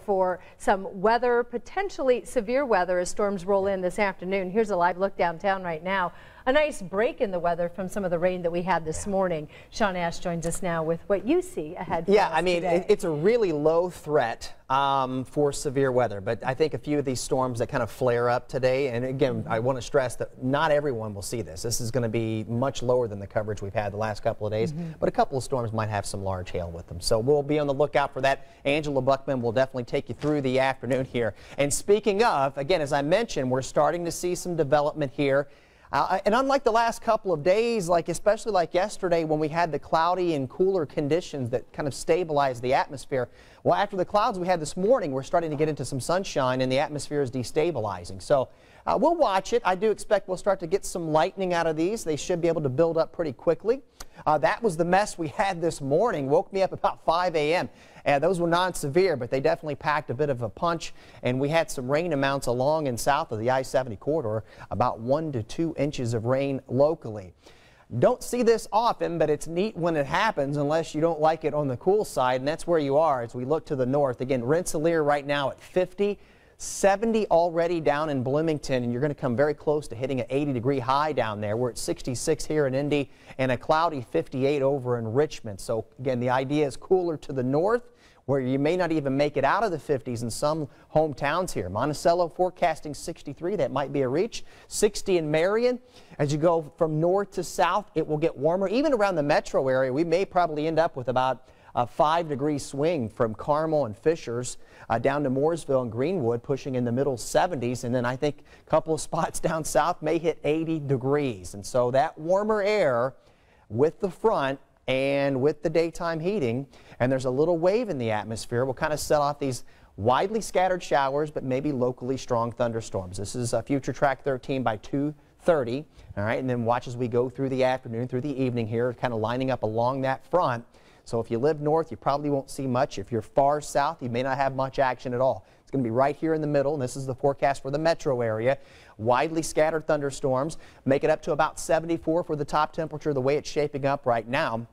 for some weather, potentially severe weather as storms roll in this afternoon. Here's a live look downtown right now. A nice break in the weather from some of the rain that we had this morning. Sean Ash joins us now with what you see ahead for us today. It's a really low threat for severe weather, but I think a few of these storms that kind of flare up today, and again, I want to stress that not everyone will see this. This is going to be much lower than the coverage we've had the last couple of days, but a couple of storms might have some large hail with them. So we'll be on the lookout for that. Angela Buckman will definitely take you through the afternoon here. And speaking of, again, as I mentioned, we're starting to see some development here. And unlike the last couple of days, especially like yesterday when we had the cloudy and cooler conditions that kind of stabilized the atmosphere, well, after the clouds we had this morning, we're starting to get into some sunshine and the atmosphere is destabilizing. So we'll watch it. I do expect we'll start to get some lightning out of these. They should be able to build up pretty quickly. That was the mess we had this morning. Woke me up about 5 a.m. Those were non-severe, but they definitely packed a bit of a punch, and we had some rain amounts along and south of the I-70 corridor, about 1 to 2 inches of rain locally. Don't see this often, but it's neat when it happens unless you don't like it on the cool side, and that's where you are as we look to the north. Again, Rensselaer right now at 50. 70 already down in Bloomington, and you're going to come very close to hitting an 80-degree high down there. We're at 66 here in Indy and a cloudy 58 over in Richmond. So again, the idea is cooler to the north, where you may not even make it out of the 50s in some hometowns here. Monticello forecasting 63. That might be a reach. 60 in Marion. As you go from north to south, it will get warmer. Even around the metro area, we may probably end up with about a 5-degree swing from Carmel and Fishers down to Mooresville and Greenwood, pushing in the middle 70s. And then I think a couple of spots down south may hit 80 degrees. And so that warmer air with the front and with the daytime heating, and there's a little wave in the atmosphere, will kind of set off these widely scattered showers, but maybe locally strong thunderstorms. This is Future Track 13 by 2:30. All right, and then watch as we go through the afternoon, through the evening here, kind of lining up along that front. So if you live north, you probably won't see much. If you're far south, you may not have much action at all. It's going to be right here in the middle, and this is the forecast for the metro area. Widely scattered thunderstorms, make it up to about 74 for the top temperature the way it's shaping up right now.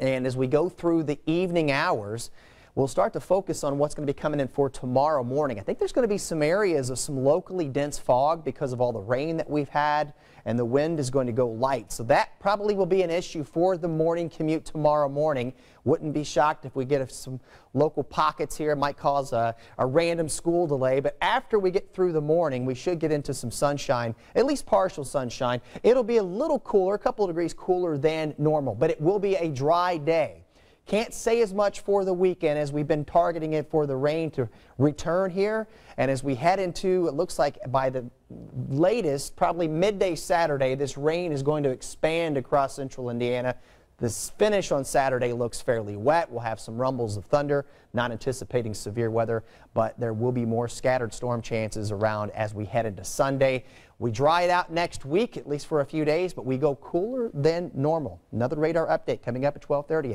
And as we go through the evening hours, we'll start to focus on what's going to be coming in for tomorrow morning. I think there's going to be some areas of some locally dense fog because of all the rain that we've had, and the wind is going to go light. So that probably will be an issue for the morning commute tomorrow morning. Wouldn't be shocked if we get some local pockets here. It might cause a random school delay, but after we get through the morning, we should get into some sunshine, at least partial sunshine. It'll be a little cooler, a couple of degrees cooler than normal, but it will be a dry day. Can't say as much for the weekend as we've been targeting it for the rain to return here. And as we head into, it looks like by the latest, probably midday Saturday, this rain is going to expand across central Indiana. This finish on Saturday looks fairly wet. We'll have some rumbles of thunder, not anticipating severe weather, but there will be more scattered storm chances around as we head into Sunday. We dry it out next week, at least for a few days, but we go cooler than normal. Another radar update coming up at 12:30.